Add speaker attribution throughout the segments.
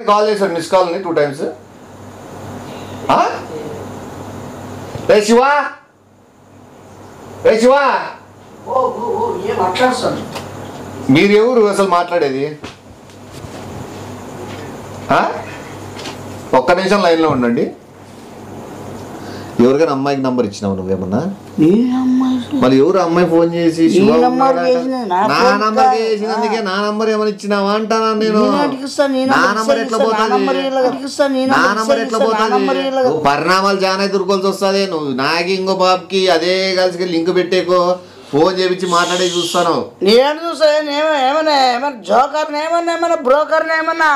Speaker 1: Call చేశాడు miss కాల్ని 2 times. రే శివా, రే శివా, మీరు ఎవరు అసలు మాట్లాడేది? ఒక్క నిమిషం లైన్లో ఉండండి. ఎవరికైనా అమ్మాయికి నంబర్ ఇచ్చినావు నువ్వేమన్నా? మళ్ళీ ఎవరు అమ్మాయి ఫోన్ చేసి నా నంబర్ చేసినందుకే నా నంబర్ ఏమైనా ఇచ్చినావా అంటానా నేను? నా నంబర్ ఎట్లా పోతుంది? నా నంబర్ ఎట్లా పోతుంది? నువ్వు పరిణామాలు చాలా ఎదుర్కోవాల్సి వస్తుంది. నువ్వు నాకి ఇంకో బాబుకి అదే కలిసి లింక్ పెట్టేకో ఫోన్ చేపించి మాట్లాడే చూస్తాను.
Speaker 2: నేను చూసాను ఏమన్నా జోకర్ని ఏమన్నా బ్రోకర్ని ఏమన్నా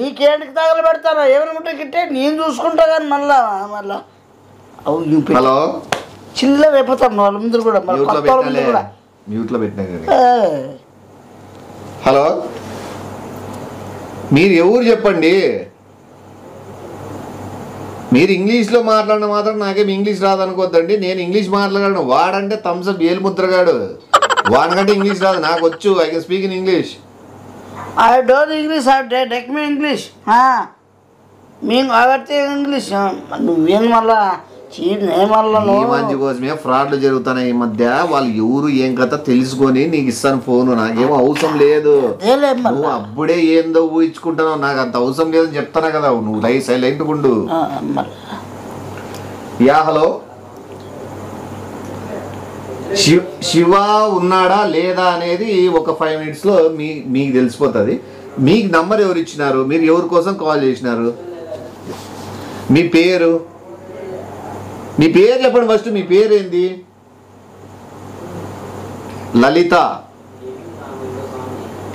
Speaker 2: నీకేంటికి తగలు పెడతారో ఏమనుకుంటే గిట్టే నేను చూసుకుంటా కానీ మళ్ళా
Speaker 1: హలో
Speaker 2: చిల్లర అయిపోతాం వాళ్ళందరూ కూడా
Speaker 1: మ్యూట్లో పెట్టినా. హలో, మీరు ఎవరు చెప్పండి? మీరు ఇంగ్లీష్లో మాట్లాడిన మాత్రం నాకేం ఇంగ్లీష్ రాదనుకోద్దండి. నేను ఇంగ్లీష్ మాట్లాడను. వాడంటే థమ్స్అప్ ఏలుముద్రగాడు, వాడికంటే ఇంగ్లీష్ రాదు. నాకు వచ్చు. I can speak in English.
Speaker 2: I don't English, I take me English. మేము కాబట్టి ఇంగ్లీష్ నువ్వేం మళ్ళా
Speaker 1: మంచి కోసమే ఫ్రాడ్లు జరుగుతున్నాయి ఈ మధ్య. వాళ్ళు ఎవరు ఏం కథ తెలుసుకొని నీకు ఇస్తాను ఫోన్. నాకేమో అవసరం లేదు. నువ్వు అప్పుడే ఏందో ఊహించుకుంటున్నావు. నాకు అంత అవసరం లేదని చెప్తానా కదా. నువ్వు సైలెంట్ ఉండు. యా హలో, శివ ఉన్నాడా లేదా అనేది ఒక 5 minutesలో మీకు తెలిసిపోతుంది. మీకు నంబర్ ఎవరు ఇచ్చినారు? మీరు ఎవరి కోసం కాల్ చేసినారు? మీ పేరు చెప్పండి ఫస్ట్. మీ పేరు ఏంది? లలిత.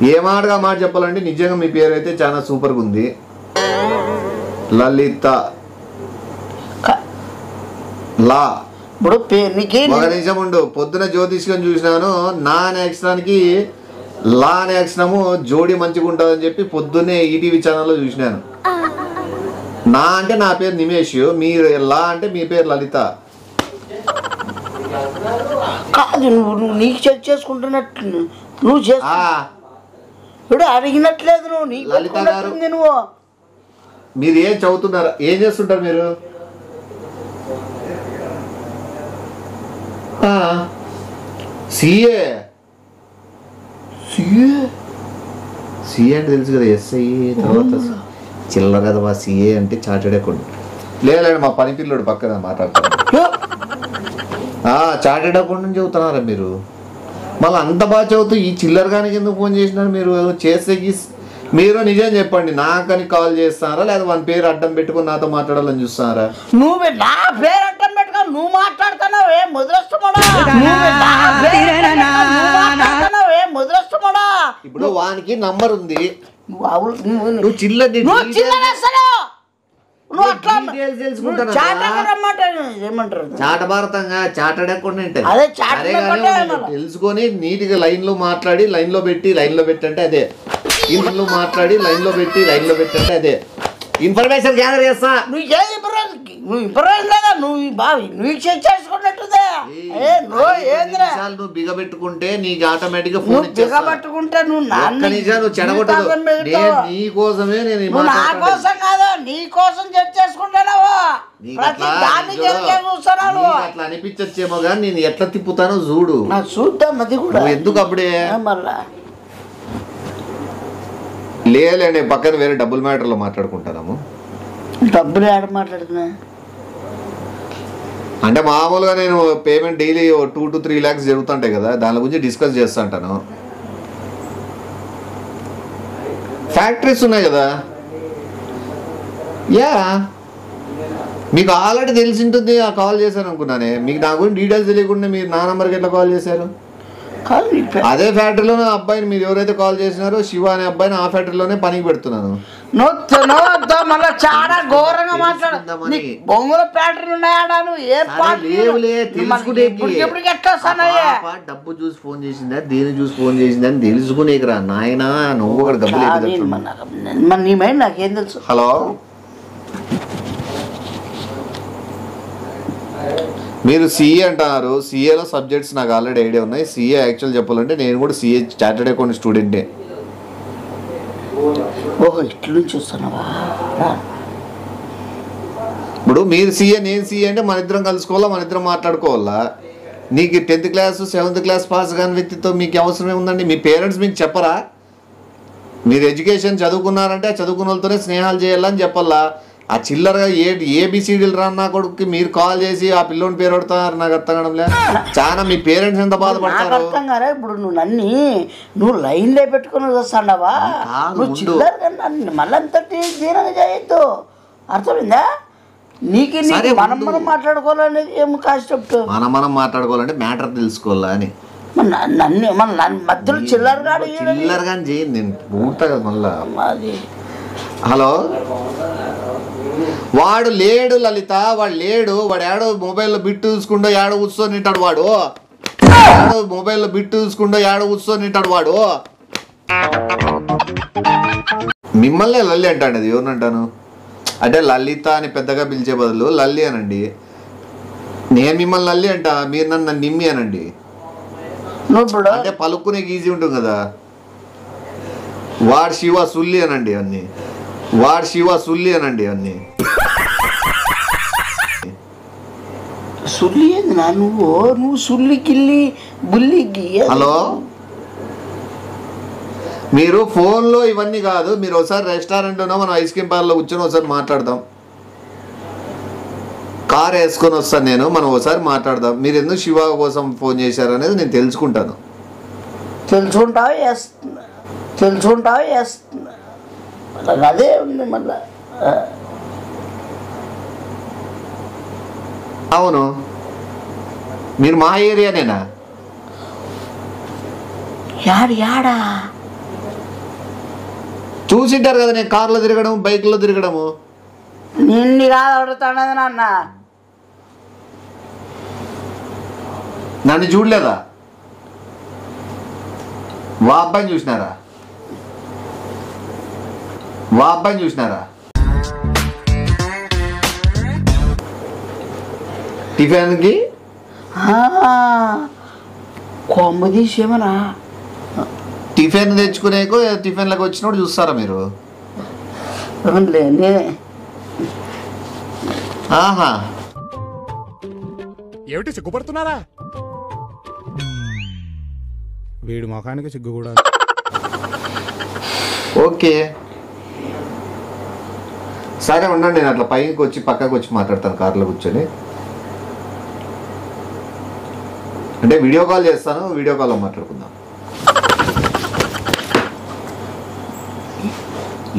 Speaker 1: ఏ మాటగా మాట చెప్పాలంటే నిజంగా మీ పేరు అయితే చాలా సూపర్గా ఉంది. లలిత లా. ఒక నిమిషం ఉండు. పొద్దున జ్యోతిష్కం చూసినాను. నా అనే అక్షరానికి లా అనే అక్షరము జోడి మంచిగా ఉంటుందని చెప్పి పొద్దున్నే ఈటీవీ ఛానల్లో చూసినాను. నా అంటే నా పేరు నిమేష్, మీరు లా అంటే మీ పేరు లలిత.
Speaker 2: కాదు, నువ్వు నీకు చెక్ చేసుకుంటున్నట్టు నువ్వు అడిగినట్లేదు. నువ్వు
Speaker 1: లలిత గారు, మీరు ఏం చదువుతున్నారు? ఏం చేస్తుంటారు మీరు? సిఏ అంటే తెలుసు కదా. ఎస్ఐ తర్వాత చిల్లర కదా. సిఏ అంటే చార్టెడ్ అకౌంట్. లేదండి, మా పని పిల్లడు పక్కన మాట్లాడుతున్నారు. చార్టెడ్ అకౌంట్ నుంచి చదువుతున్నారా మీరు? మళ్ళీ అంత బాగా చదువుతూ ఈ చిల్లరగానికి ఎందుకు ఫోన్ చేసినారు మీరు? చేస్తే మీరు నిజం చెప్పండి. నాకని కాల్ చేస్తారా లేదా మన పేరు అడ్డం పెట్టుకుని నాతో మాట్లాడాలని చూస్తున్నారా?
Speaker 2: నువ్వు నా పేరు అడ్డం పెట్టుకొని నువ్వు మాట్లాడుతున్నావు. ఏ ముద్రస్తుమడా?
Speaker 1: ఇప్పుడు వానికి నంబర్ ఉంది.
Speaker 2: నువ్వు
Speaker 1: చాట భారతంగా చాటెడ్ అకౌంట్ తెలుసుకొని నీట్గా లైన్ లో మాట్లాడి లైన్ లో పెట్టంటే అదే. ఇంట్లో మాట్లాడి లైన్ లో పెట్టంటే అదే ఇన్ఫర్మేషన్ గ్యాదర్ చేస్తా. నువ్వు బిగబెట్టుకుంటే నీకు ఆటోమేటిక్ గా ఫోన్
Speaker 2: బిగబెట్టుకుంటే
Speaker 1: నువ్వు చెడగొట్టదు. నీ కోసమే నేను
Speaker 2: నా కోసం కాదు, నీ కోసం చెక్ చేసుకుంటావు.
Speaker 1: అట్లా అనిపించచ్చేమో కానీ నేను ఎట్లా తిప్పుతానో చూడు.
Speaker 2: చూద్దాం. అది కూడా
Speaker 1: ఎందుకు అప్పుడే లేదండి. పక్కన వేరే డబ్బుల్ మ్యాటర్లో మాట్లాడుకుంటాము.
Speaker 2: డబ్బులు ఏడ మాట్లాడుతున్నా
Speaker 1: అంటే మామూలుగా నేను పేమెంట్ డైలీ 2 to 3 lakhs జరుగుతుంటాయి కదా, దాని గురించి డిస్కస్ చేస్తా అంటాను. ఫ్యాక్టరీస్ ఉన్నాయి కదా. యా, మీకు ఆల్రెడీ తెలిసి ఉంటుంది. ఆ కాల్ చేశాను అనుకున్నానే. మీకు నా గురించి డీటెయిల్స్ తెలియకుండా మీరు నా నెంబర్కి ఎట్లా కాల్ చేశారు? అదే ఫ్యాక్టరీలోనే అబ్బాయిని మీరు ఎవరైతే కాల్ చేసినారో శివ అనే అబ్బాయిని ఆ ఫ్యాక్టరీలోనే పనికి పెడుతున్నాను.
Speaker 2: మళ్ళీ చాలా ఘోరంగా మాట్లాడు. బొంగుల ఫ్యాక్టరీలు ఉన్నాయా?
Speaker 1: డబ్బు చూసి ఫోన్ చేసిందా, దేని చూసి ఫోన్ చేసిందా అని తెలుసుకునేకరా నాయన. నువ్వు కూడా డబ్బులు
Speaker 2: నీ మైండ్ నాకేం తెలుసు.
Speaker 1: హలో, మీరు సిఏ అంటున్నారు. సిఏలో సబ్జెక్ట్స్ నాకు ఆల్రెడీ ఐడియా ఉన్నాయి. సిఏ యాక్చువల్ చెప్పాలంటే నేను కూడా సిఏ చార్టెడ్ అకౌంట్ స్టూడెంటే.
Speaker 2: ఓహో ఇట్ల నుంచి వస్తున్నావా?
Speaker 1: ఇప్పుడు మీరు సీఏ నేను సీఏ అంటే మన ఇద్దరం కలుసుకోవాలా, మన ఇద్దరం మాట్లాడుకోవాలా. నీకు 10th class 7th class pass కాని వ్యక్తితో మీకు అవసరమే ఉందండి? మీ పేరెంట్స్ మీకు చెప్పరా? మీరు ఎడ్యుకేషన్ చదువుకున్నారంటే ఆ చదువుకున్న వాళ్ళతోనే స్నేహాలు చేయాలని చెప్పాలా. ఆ చిల్లరగా ఏబిసిడీలు రాన్న కొడుకు మీరు కాల్ చేసి ఆ పిల్లోని పేరు పెడతారు. నాకు అర్థం కావడంలే. చాలా మీ పేరెంట్స్ ఎంత బాధపడతారు.
Speaker 2: అర్థం కదా. ఇప్పుడు నువ్వు లైన్లో పెట్టుకుని వస్తాండవా? నువ్వు చిల్లరగా మళ్ళీ అంతటి దీనంగా చేయొద్దు. అర్థమైందా? నీకు మనం మాట్లాడుకోవాలనేది ఏం కాన్సెప్ట్?
Speaker 1: మనం మాట్లాడుకోవాలంటే మ్యాటర్ తెలుసుకోవాలా అని.
Speaker 2: మధ్యలో చిల్లరగా
Speaker 1: చేయండి. నేను పూర్తా కదా మళ్ళా. హలో, వాడు లేడు లలిత, వాడు లేడు. వాడు ఏడో మొబైల్లో బిట్టు చూసుకుంటూ ఏడో కూర్చొని తింటాడు వాడు. మొబైల్లో బిట్టు చూసుకుంటూ ఏడో కూర్చొని తింటాడు వాడు. మిమ్మల్ని లల్లి అంటాడు. అది ఎవరినంటాను అంటే లలిత అని పెద్దగా పిలిచే బదులు లల్లి అనండి. నేను మిమ్మల్ని లల్లి అంట, మీరు నన్ను నిమ్మి అనండి. అంటే పలుకునేకి ఈజీ ఉంటుంది కదా. వాడు శివ సుల్లి అనండి అన్ని. వాడు శివ సుల్లి అనండి అన్ని.
Speaker 2: సుల్లి ఏందినా? నువ్వు సుల్లి కిల్లి బుల్లికి.
Speaker 1: హలో, మీరు ఫోన్లో ఇవన్నీ కాదు. మీరు ఒకసారి రెస్టారెంట్లో మనం ఐస్ క్రీమ్ పార్లర్లో కూర్చొని ఒకసారి మాట్లాడదాం. కార్ వేసుకొని వస్తాను నేను, మనం ఒకసారి మాట్లాడదాం. మీరు ఎందుకు శివ కోసం ఫోన్ చేశారు అనేది నేను తెలుసుకుంటాను.
Speaker 2: తెలుసుకుంటావు అదే ఉంది మళ్ళా.
Speaker 1: అవును, మీరు మా ఏరియానేనా?
Speaker 2: యాడా
Speaker 1: చూసింటారు కదా నేను కార్లో తిరగడం, బైక్లో తిరగడము.
Speaker 2: నిన్ను కాదు అడుగుతానది నాన్న.
Speaker 1: నన్ను చూడలేదా? వా అబ్బాయిని చూసినారా? టిఫిన్కి
Speaker 2: కొమ్మ తీసేమనా?
Speaker 1: టిఫిన్ తెచ్చుకునేకు టిఫిన్లకు వచ్చినప్పుడు చూస్తారా మీరు? ఆహా,
Speaker 3: ఏమిటి సిగ్గుపడుతున్నారా? వీడి ముఖానికి సిగ్గు కూడా.
Speaker 1: ఓకే సరే ఉండండి, నేను అట్లా పైకి వచ్చి పక్కకు వచ్చి మాట్లాడతాను కార్లో కూర్చొని. అంటే వీడియో కాల్ చేస్తాను, వీడియో కాల్లో మాట్లాడుకుందాం.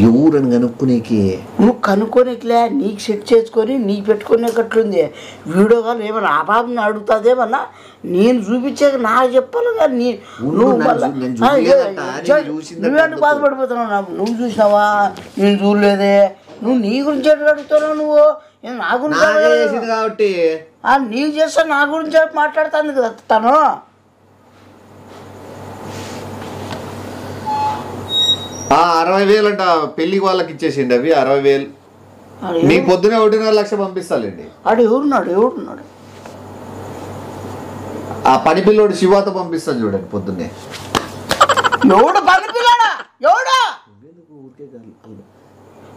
Speaker 1: ఎవరని కనుక్కునేకి?
Speaker 2: నువ్వు కనుక్కోనికిలే, నీకు సెట్ చేసుకొని నీకు పెట్టుకునేటట్లుంది. వీడియో కాల్ ఏమన్నా ఆ బాబుని అడుగుతుందేమన్నా? నేను చూపించాక నాకు చెప్పాలి కానీ నువ్వేందుకు బాధపడిపోతున్నావు? నువ్వు చూసినావా? నేను చూడలేదే. నువ్వు నీ గురించి అడుగుతున్నావు. నువ్వు నా గురించి
Speaker 1: కాబట్టి
Speaker 2: నీకు చేస్తా, నా గురించి మాట్లాడుతాను కదా తను.
Speaker 1: ఆ 60,000 అంట పెళ్లికి వాళ్ళకి ఇచ్చేసిండి. అవి 60,000 మీకు పొద్దునే 1.5 లక్ష పంపిస్తాలేండి.
Speaker 2: ఆడు ఎవడున్నాడు?
Speaker 1: ఆ పని పిల్లోడు శివాతో పంపిస్తాను చూడండి పొద్దున్నే.
Speaker 2: ఎవడు పని పిల్లాడా? ఎవడు?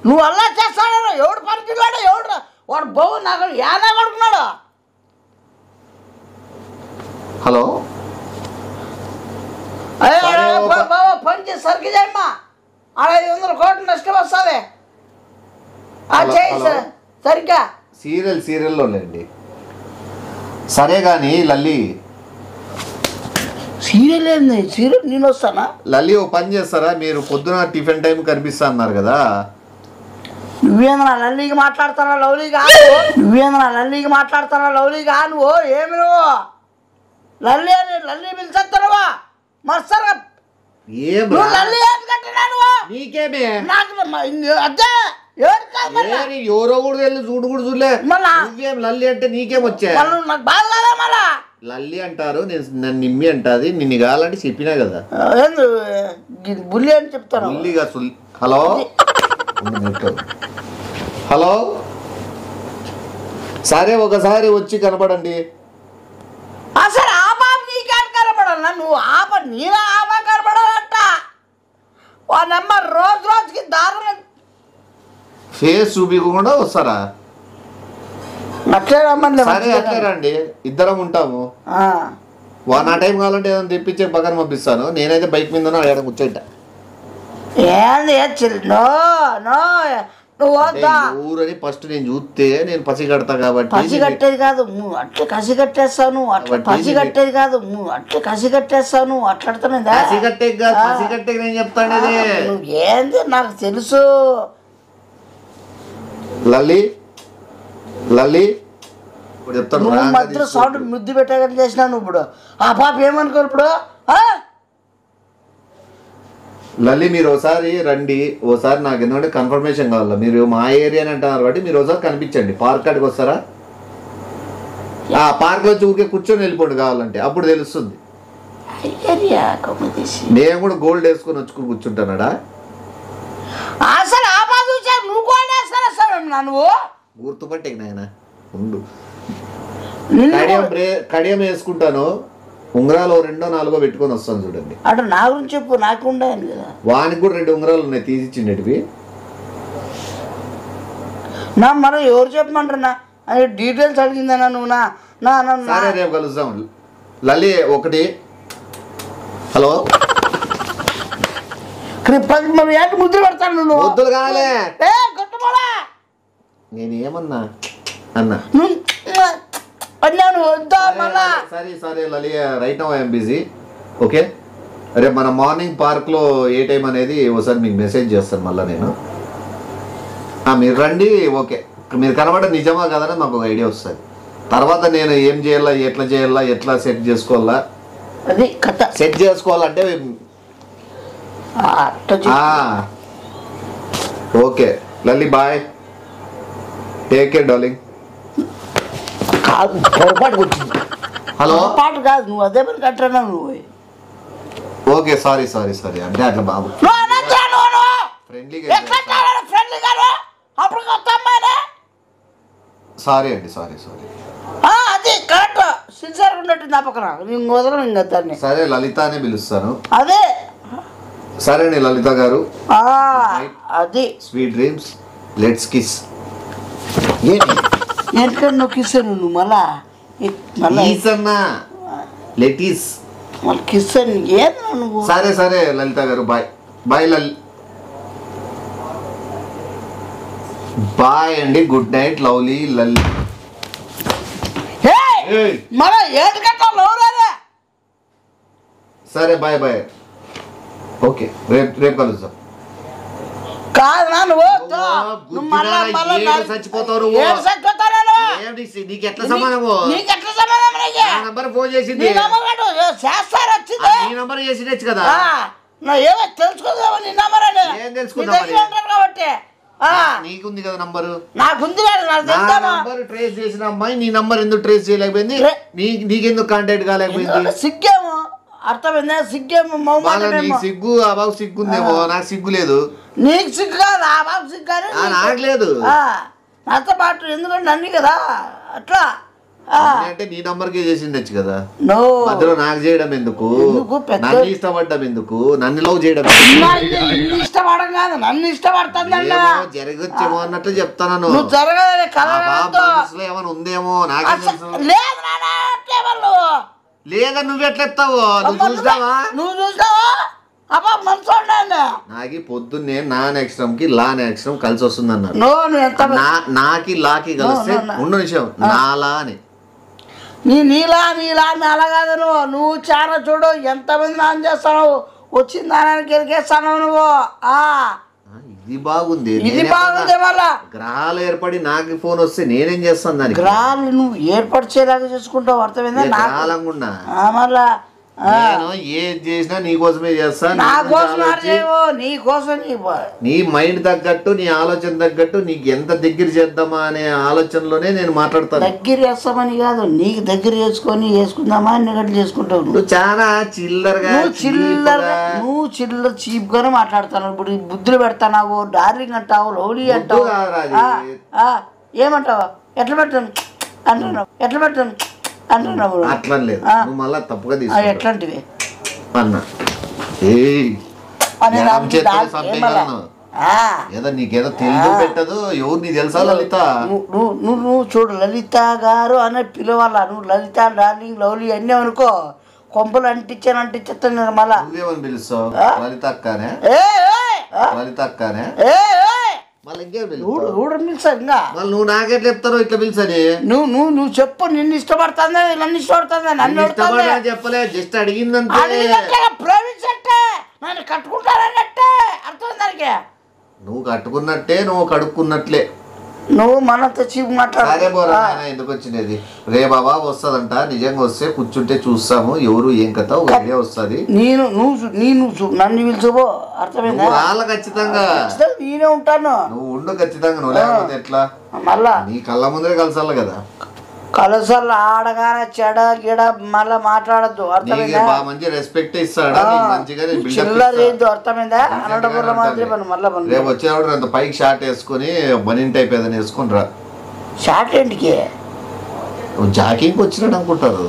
Speaker 2: నువ్వు అలా చేస్తాడు. ఎవడు పని పిల్లాడా? ఎవడు? వాడు బాబు నాకు యానా కొడుకున్నాడు.
Speaker 1: హలో,
Speaker 2: బాబా పని చేసి సరికి చేయమ్మా. 500 కోట్లు నష్టం వస్తుంది. సరిగ్గా
Speaker 1: సీరియల్లో లేండి. సరే కానీ లల్లి,
Speaker 2: సీరియల్ ఏంది? సీరియల్ నేను వస్తానా?
Speaker 1: లల్లి ఓ పని చేస్తారా? మీరు పొద్దున టిఫిన్ టైం కనిపిస్తా అన్నారు కదా.
Speaker 2: నువ్వేంద్రా లల్లికి మాట్లాడతారా? లవ్లీగా నువ్వు ఏమి? నువ్వు లల్లి పిలిచేస్తావా? మస్తరా
Speaker 1: ఎవరో కూడా చూడు కూడా చూడలే. నువ్వేం లల్లి అంటే నీకేం వచ్చా? లల్లి అంటారు, నన్ను నిమ్మి అంటది. నిన్ను కావాలంటే చెప్పినా కదా.
Speaker 2: బుల్లి అని చెప్తాను.
Speaker 1: బుల్లిగా హలో హలో, సరే ఒకసారి వచ్చి కనపడండి.
Speaker 2: అసలు ఆ బాబు నీకేం కనపడాలన్నా? నువ్వు నేను ఆ బాబు కనపడాలంట. ఆ నెంబర్ రోజు రోజుకి దారుణం.
Speaker 1: ఫేస్ చూపించకుండా వస్తారా?
Speaker 2: అట్లే రమ్మని
Speaker 1: సరే అట్లే రండి, ఇద్దరం ఉంటాము. నా టైం కావాలంటే ఏదైనా తెప్పించే పక్కన పంపిస్తాను. నేనైతే బైక్ మీద అక్కడ కూర్చోట.
Speaker 2: ఏంది నో నో నువ్వు
Speaker 1: ఊరని ఫస్ట్ నేను చూస్తే నేను పసి కడతా కాబట్టి.
Speaker 2: పసి కట్టేది కాదు అట్లా కసి కట్టేస్తాను, అట్లా పసి కట్టేది కాదు అట్లా కసి కట్టేస్తాను, అట్లాడుతున్నదా?
Speaker 1: పసి కట్టే కాదు, పసి కట్టే నేను చెప్తాను.
Speaker 2: నువ్వు ఏంది నాకు తెలుసు.
Speaker 1: లల్లి లల్లి ఇప్పుడు చెప్తాను.
Speaker 2: నువ్వు మధ్యలో సౌండ్ ముద్దు పెట్టాలని చేసినావు నువ్వు. ఇప్పుడు ఆ పాప ఏమనుకో ఇప్పుడు.
Speaker 1: లల్లి మీరు ఒకసారి రండి, ఓసారి నాకు ఎందుకంటే కన్ఫర్మేషన్ కావాలి. మీరు మా ఏరియా అని అంటున్నారు కాబట్టి మీరు ఒకసారి కనిపించండి. పార్క్ కాడికి వస్తారా? ఆ పార్క్ లో ఊరికే కూర్చొని వెళ్ళిపోండి కావాలంటే, అప్పుడు తెలుస్తుంది. నేను కూడా గోల్డ్ వేసుకొని వచ్చుకుని కూర్చుంటానాడా?
Speaker 2: అసలు నువ్వు గోల్డ్ వేస్తాను నువ్వు
Speaker 1: గుర్తుపట్టే నాయన ఉండు. కడియం వేసుకుంటాను, ఉంగరాలు 2 4 పెట్టుకొని వస్తాను చూడండి.
Speaker 2: అటు నా గురించి చెప్పు, నాకు ఉండాలి కదా.
Speaker 1: వానికి కూడా 2 ఉంగరాలు ఉన్నాయి తీసిచ్చిండేటివి.
Speaker 2: నా మనం ఎవరు చెప్పమంటారా అని డీటెయిల్స్ అడిగిందన్నా నువ్వు.
Speaker 1: సరే రేపు కలుద్దాం. లలి ఒకటి. హలో
Speaker 2: ఏంటి ముద్ర పెడతాను నువ్వు?
Speaker 1: వద్దులు కాలే నేనేమన్నా అన్నా. సరే సరే Lali, right now I'm busy. Okay రేపు మన మార్నింగ్ పార్క్లో ఏ టైం అనేది ఒకసారి మీకు మెసేజ్ చేస్తాను మళ్ళీ నేను. మీరు రండి. ఓకే మీరు కనబడ నిజమా కదని మాకు ఒక ఐడియా వస్తుంది. తర్వాత నేను ఏం చేయాలా, ఎట్లా చేయాలా, ఎట్లా సెట్ చేసుకోవాలా,
Speaker 2: అది కథ
Speaker 1: సెట్ చేసుకోవాలంటే okay Lalli boy, take care darling. Hello
Speaker 2: పాటు కాదు నువ్వు అదే పని కట్టా నువ్వు.
Speaker 1: ఓకే సారీ సారీ సారీ అంటే అట్లా బాబు సారీ అండి, సారీ సారీ.
Speaker 2: అది కరెక్ట్ సిన్సియర్ ఉన్నట్టు నా పక్కన నేను వదలను ఇంకా దాన్ని.
Speaker 1: సరే లలిత అనే పిలుస్తాను.
Speaker 2: అదే
Speaker 1: సరే అండి లలిత గారు,
Speaker 2: అది
Speaker 1: స్వీట్ డ్రీమ్స్, లెట్స్ కిస్.
Speaker 2: ఎక్కడ నువ్వు కిస్ నువ్వు మళ్ళా
Speaker 1: లెటిస్
Speaker 2: మళ్ళీ కిస్ అని ఏం నువ్వు.
Speaker 1: సరే సరే లలిత గారు బాయ్. బాయ్ బాయ్ అండి, గుడ్ నైట్ లవ్లీ లల్లి.
Speaker 2: మన ఏడు గంటలు
Speaker 1: సరే బాయ్ బాయ్. ఓకే రేపు కలుద్దాం.
Speaker 2: కాదు నువ్వు
Speaker 1: చచ్చిపోతావు. నీకు ఎట్లా సమానము? నంబర్ ఫోన్ చేసింది, నీ నంబర్ చేసిండొచ్చు కదా.
Speaker 2: ఏమో తెలుసుకుందామా నీ నంబర్ అని.
Speaker 1: ఏం తెలుసుకుందాం
Speaker 2: కాబట్టి
Speaker 1: నీకుంది కదా నంబరు.
Speaker 2: నాకుంది
Speaker 1: నంబర్ ట్రేస్ చేసిన అమ్మాయి నీ నంబర్ ఎందుకు ట్రేస్ చేయలేకపోయింది? నీకెందుకు కాంటాక్ట్ కాలేకపోయింది?
Speaker 2: సిగ్గేమో అర్థమైందా? సిగ్గేమో
Speaker 1: నీకు సిగ్గు, ఆ బాబు సిగ్గుందేమో, నాకు సిగ్గు లేదు.
Speaker 2: నీకు సిగ్గు కాదు ఆ బాబు సిగ్గు
Speaker 1: నాకు లేదు.
Speaker 2: నాతో పాటు ఎందుకంటే నన్ను కదా అట్లా
Speaker 1: అంటే నీ నంబర్కే చేసిండొచ్చు కదా. మధ్యలో నాకు చేయడం ఎందుకు? నన్ను ఇష్టపడ్డం ఎందుకు? నన్ను లవ్ చేయడం
Speaker 2: ఇష్టపడడం కాదు నన్ను ఇష్టపడుతుంది.
Speaker 1: జరగచ్చేమో అన్నట్లు చెప్తాను. ఏమైనా ఉందేమో నాకే లేదా నువ్వు ఎట్లా ఎత్తావు? నువ్వు చూసావా?
Speaker 2: నువ్వు చూసావా?
Speaker 1: నాకి పొద్దున్నే నా నెక్స్ట్రమ్ కి లా నెక్స్ట్రమ్ కలిసి వస్తుంది అన్నారు. నాకి లాకి కలిస్తే ఉండు నిమిషం నాలా అని.
Speaker 2: నీలా అని అలా కాదు. నువ్వు చాలా చూడు ఎంతమంది నాన్న చేస్తావు, వచ్చిన దానికి గెలికేస్తావు నువ్వు.
Speaker 1: ఇది బాగుంది,
Speaker 2: ఇది బాగుంది. మళ్ళా
Speaker 1: గ్రహాలు ఏర్పడి నాకు ఫోన్ వస్తే నేనేం చేస్తాను దానికి?
Speaker 2: గ్రహాలు నువ్వు ఏర్పరిచేలాగా చూసుకుంటావు అర్థమైందా?
Speaker 1: గ్రహాలంగా
Speaker 2: మళ్ళా
Speaker 1: నేను ఏది చేసినా నీకోసమే చేస్తాను. నీ మైండ్ తగ్గట్టు, నీ ఆలోచన తగ్గట్టు నీకు ఎంత దగ్గర చేద్దామా అనే ఆలోచనలోనే నేను మాట్లాడతాను.
Speaker 2: దగ్గర చేస్తామని కాదు, నీకు దగ్గర చేసుకొని చేసుకుందామా అన్ని చేసుకుంటావు.
Speaker 1: నువ్వు చాలా చిల్లరగా
Speaker 2: నువ్వు చిల్లర చీప్ గానే మాట్లాడతాను. ఇప్పుడు బుద్ధులు పెడతావు, డార్లింగ్ అంటావు, లౌలీ అంటావు. ఏమంటావు? ఎట్లా పెట్టాను అంటున్నావు, ఎట్లా పెట్టాను అంటున్నావు.
Speaker 1: అట్లా లేదు, నువ్వు మళ్ళా తప్పుగా తీసుకున్నావు.
Speaker 2: ఎట్లాంటివి
Speaker 1: అన్నా
Speaker 2: అని
Speaker 1: ఏదో నీకేదో తెలియదు పెట్టదు. ఎవరు నీకు తెలుసా లలిత?
Speaker 2: నువ్వు చూడు లలిత గారు అనే పిలవాల. నువ్వు లలిత డార్లింగ్ లవ్లీ అన్నీ అనుకో, కొంపలు అంటించేస్తాను నేను. మళ్ళా
Speaker 1: నువ్వేమని పిలుస్తావు? లలిత అక్కనే, లలిత అక్కనే. నువ్వు నాకెట్లా చెప్తారో ఇట్లా పిలిచని.
Speaker 2: నువ్వు చెప్పు. నిన్ను ఇష్టపడుతుందా నన్ను ఇష్టపడుతుందా? నన్ను
Speaker 1: చెప్పలే, జస్ట్ అడిగిందంటే.
Speaker 2: ప్రేమించట్టే నన్ను కట్టుకుంటానంటే అర్థం దానికి.
Speaker 1: నువ్వు కట్టుకున్నట్టే, నువ్వు కడుక్కున్నట్లే.
Speaker 2: నువ్వు మనతో చీపు మాట్లాడే
Speaker 1: ఎందుకు వచ్చినది? రే బాబా వస్తుందంట. నిజంగా వస్తే కూర్చుంటే చూస్తాము ఎవరు ఏం కథ. ఒక ఐడియా వస్తుంది.
Speaker 2: నన్ను పిలుచుకో, అర్థమైందా?
Speaker 1: రాళ్ళ ఖచ్చితంగా
Speaker 2: నేనే ఉంటాను.
Speaker 1: నువ్వు ఉండు ఖచ్చితంగా. నువ్వు లేకపోతే ఎట్లా?
Speaker 2: మళ్ళా
Speaker 1: నీ కళ్ళ ముందరే కలిసాలి కదా.
Speaker 2: కలసాలు ఆడగానే చెడ గిడ మళ్ళా మాట్లాడద్దు, అర్థమైందా?
Speaker 1: మంచి రెస్పెక్ట్ ఇస్తాడు,
Speaker 2: అర్థమైందా? అనంతపురం మాత్రం మళ్ళీ
Speaker 1: రేపు వచ్చేవాడు అంత పైకి షార్ట్ వేసుకుని బనిన్ టైప్ ఏదైనా వేసుకుని రా.
Speaker 2: షార్ట్ ఏంటికి?
Speaker 1: జాకింగ్ వచ్చినాడు అనుకుంటారు.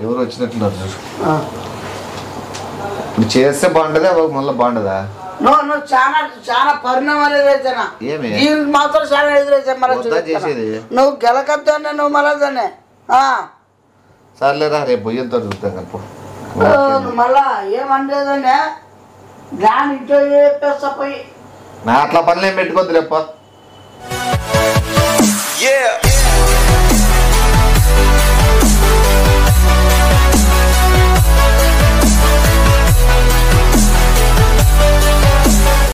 Speaker 1: ఎవరు వచ్చినట్టున్నారు. ఇప్పుడు చేస్తే బాగుంటదా మళ్ళీ బాగుంటదా?
Speaker 2: నువ్వు చాలా పరిణామాలు ఎదురైతున్నా. దీనికి మాత్రం చాలా ఎదురైతే మళ్ళీ నువ్వు గెలకద్దానే, నువ్వు మళ్ళీ
Speaker 1: సర్లేరా రేపు పొయ్యంతో చూస్తాం కనుక.
Speaker 2: మళ్ళా ఏమనలేదనే దాని ఇంట్లో చెప్పేస్తా పోయి.
Speaker 1: నా అట్లా పనులు ఏం పెట్టుకోద్దు రేప.